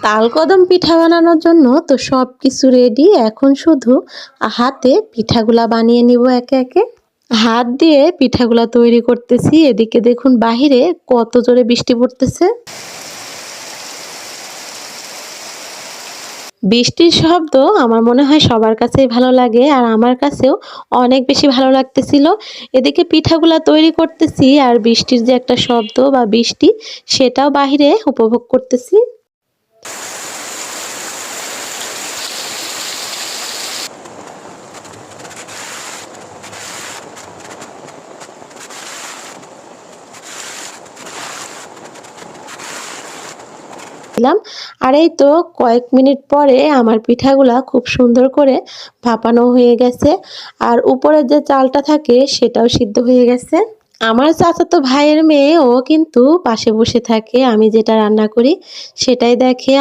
তালকদম পিঠা বানানোর জন্য তো সব কিছু রেডি। এখন শুধু হাতে পিঠাগুলা বানিয়ে নিব একে একে। হাত দিয়ে পিঠাগুলা তৈরি করতেছি। এদিকে দেখুন বাহিরে কত জোরে বৃষ্টি পড়তেছে। বৃষ্টির শব্দ আমার মনে হয় সবার কাছেই ভালো লাগে, আর আমার কাছেও অনেক বেশি ভালো লাগতেছিল। এদিকে পিঠাগুলা তৈরি করতেছি আর বৃষ্টির যে একটা শব্দ বা বৃষ্টি, সেটাও বাহিরে উপভোগ করতেছি। দিলাম। আর এই তো কয়েক মিনিট পরে আমার পিঠাগুলা খুব সুন্দর করে ভাপানো হয়ে গেছে, আর উপরের যে চালটা থাকে সেটাও সিদ্ধ হয়ে গেছে। আমার চাচাতো ভাইয়ের মেয়ে ও কিন্তু পাশে বসে থাকে, আমি যেটা রান্না করি সেটাই দেখে।